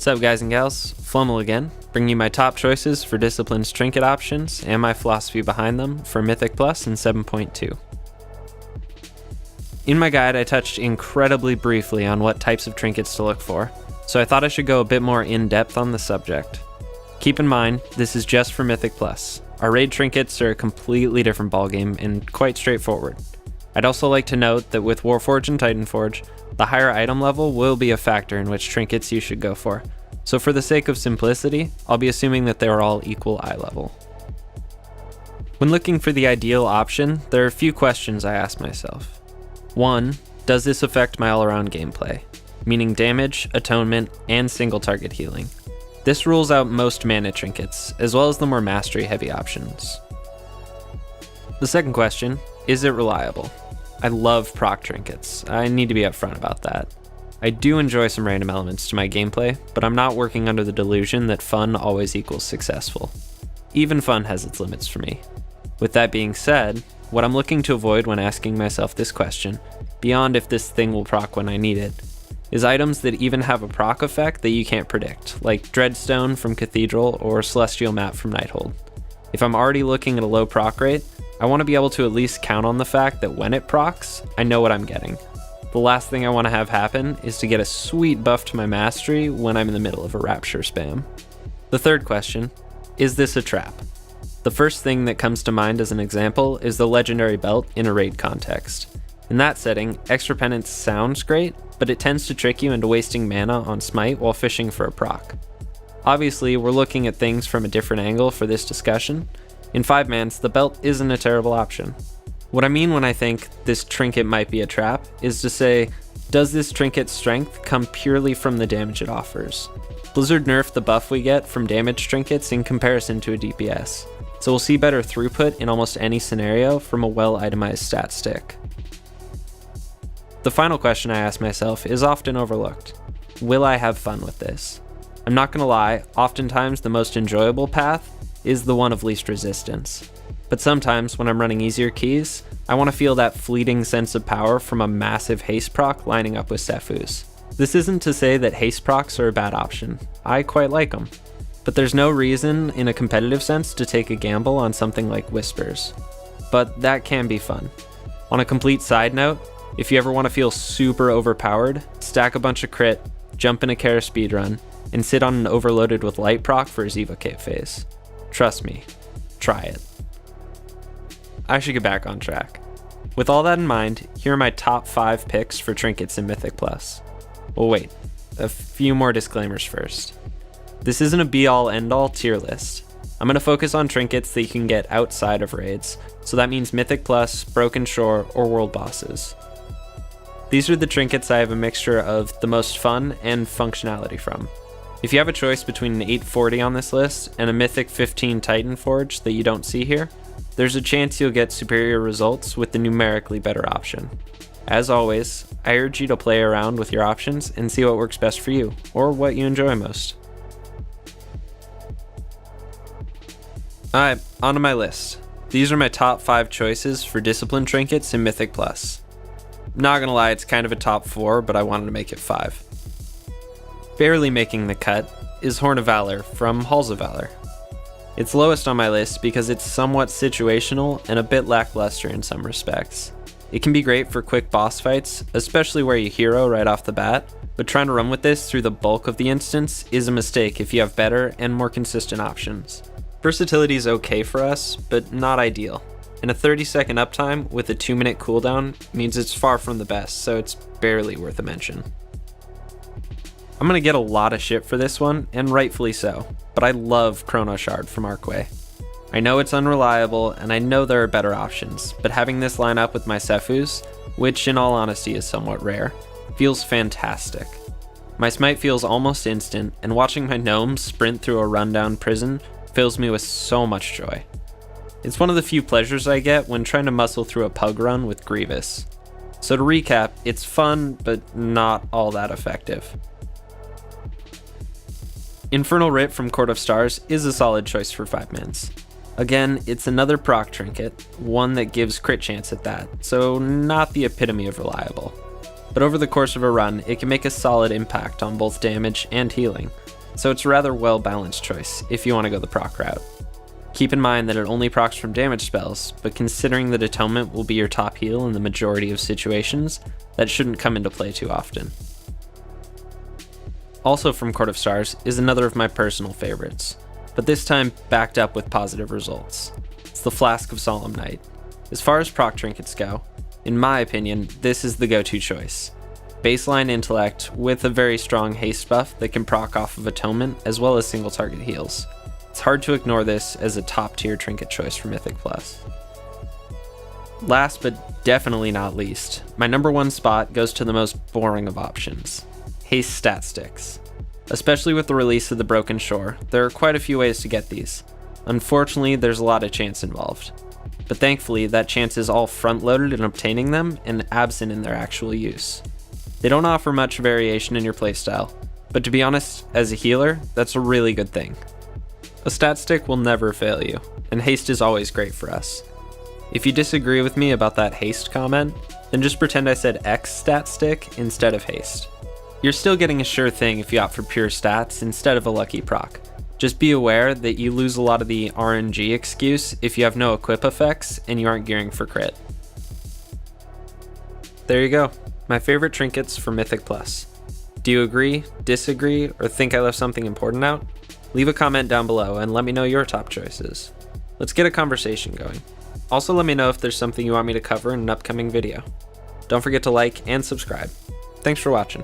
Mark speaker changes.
Speaker 1: What's up, guys and gals? Flummel again, bringing you my top choices for Discipline's trinket options and my philosophy behind them for Mythic Plus in 7.2. In my guide, I touched incredibly briefly on what types of trinkets to look for, so I thought I should go a bit more in-depth on the subject. Keep in mind, this is just for Mythic Plus. Our raid trinkets are a completely different ballgame and quite straightforward. I'd also like to note that with Warforged and Titanforge, the higher item level will be a factor in which trinkets you should go for. So for the sake of simplicity, I'll be assuming that they are all equal eye level. When looking for the ideal option, there are a few questions I ask myself. 1. Does this affect my all-around gameplay? Meaning damage, atonement, and single target healing. This rules out most mana trinkets, as well as the more mastery-heavy options. The second question, is it reliable? I love proc trinkets. I need to be upfront about that. I do enjoy some random elements to my gameplay, but I'm not working under the delusion that fun always equals successful. Even fun has its limits for me. With that being said, what I'm looking to avoid when asking myself this question, beyond if this thing will proc when I need it, is items that even have a proc effect that you can't predict, like Dreadstone from Cathedral or Celestial Map from Nighthold. If I'm already looking at a low proc rate, I want to be able to at least count on the fact that when it procs, I know what I'm getting. The last thing I want to have happen is to get a sweet buff to my mastery when I'm in the middle of a Rapture spam. The third question, is this a trap? The first thing that comes to mind as an example is the legendary belt in a raid context. In that setting, extra penance sounds great, but it tends to trick you into wasting mana on smite while fishing for a proc. Obviously, we're looking at things from a different angle for this discussion. In 5-mans, the belt isn't a terrible option. What I mean when I think this trinket might be a trap is to say, does this trinket's strength come purely from the damage it offers? Blizzard nerfed the buff we get from damage trinkets in comparison to a DPS, so we'll see better throughput in almost any scenario from a well-itemized stat stick. The final question I ask myself is often overlooked. Will I have fun with this? I'm not gonna lie, oftentimes the most enjoyable path is the one of least resistance. But sometimes when I'm running easier keys, I want to feel that fleeting sense of power from a massive haste proc lining up with Sefu's. This isn't to say that haste procs are a bad option. I quite like them. But there's no reason in a competitive sense to take a gamble on something like Whispers. But that can be fun. On a complete side note, if you ever want to feel super overpowered, stack a bunch of crit, jump in a Kara speedrun, and sit on an overloaded with light proc for his evocate phase. Trust me, try it. I should get back on track. With all that in mind, here are my top 5 picks for trinkets in Mythic Plus. Well, wait, a few more disclaimers first. This isn't a be-all end-all tier list. I'm going to focus on trinkets that you can get outside of raids, so that means Mythic Plus, Broken Shore, or world bosses. These are the trinkets I have a mixture of the most fun and functionality from. If you have a choice between an 840 on this list and a Mythic 15 Titanforge that you don't see here, there's a chance you'll get superior results with the numerically better option. As always, I urge you to play around with your options and see what works best for you, or what you enjoy most. Alright, onto my list. These are my top 5 choices for Discipline trinkets in Mythic Plus. Not gonna lie, it's kind of a top 4, but I wanted to make it 5. Barely making the cut is Horn of Valor from Halls of Valor. It's lowest on my list because it's somewhat situational and a bit lackluster in some respects. It can be great for quick boss fights, especially where you hero right off the bat, but trying to run with this through the bulk of the instance is a mistake if you have better and more consistent options. Versatility is okay for us, but not ideal. And a 30-second uptime with a 2-minute cooldown means it's far from the best, so it's barely worth a mention. I'm gonna get a lot of shit for this one, and rightfully so, but I love Chrono Shard from Archway. I know it's unreliable, and I know there are better options, but having this line up with my Sefu's, which in all honesty is somewhat rare, feels fantastic. My smite feels almost instant, and watching my gnomes sprint through a rundown prison fills me with so much joy. It's one of the few pleasures I get when trying to muscle through a pug run with Grievous. So to recap, it's fun, but not all that effective. Infernal Writ from Court of Stars is a solid choice for 5-mans. Again, it's another proc trinket, one that gives crit chance at that, so not the epitome of reliable. but over the course of a run, it can make a solid impact on both damage and healing, so it's a rather well-balanced choice if you want to go the proc route. Keep in mind that it only procs from damage spells, but considering that Atonement will be your top heal in the majority of situations, that shouldn't come into play too often. Also from Court of Stars is another of my personal favorites, but this time backed up with positive results. It's the Flask of Solemn Night. As far as proc trinkets go, in my opinion, this is the go-to choice. Baseline intellect with a very strong haste buff that can proc off of Atonement as well as single target heals. It's hard to ignore this as a top tier trinket choice for Mythic Plus. Last but definitely not least, my number one spot goes to the most boring of options, haste stat sticks. Especially with the release of the Broken Shore, there are quite a few ways to get these. Unfortunately, there's a lot of chance involved. But thankfully, that chance is all front-loaded in obtaining them and absent in their actual use. They don't offer much variation in your playstyle, but to be honest, as a healer, that's a really good thing. A stat stick will never fail you, and haste is always great for us. If you disagree with me about that haste comment, then just pretend I said X stat stick instead of haste. You're still getting a sure thing if you opt for pure stats instead of a lucky proc. Just be aware that you lose a lot of the RNG excuse if you have no equip effects and you aren't gearing for crit. There you go, my favorite trinkets for Mythic Plus. Do you agree, disagree, or think I left something important out? Leave a comment down below and let me know your top choices. Let's get a conversation going. Also let me know if there's something you want me to cover in an upcoming video. Don't forget to like and subscribe. Thanks for watching.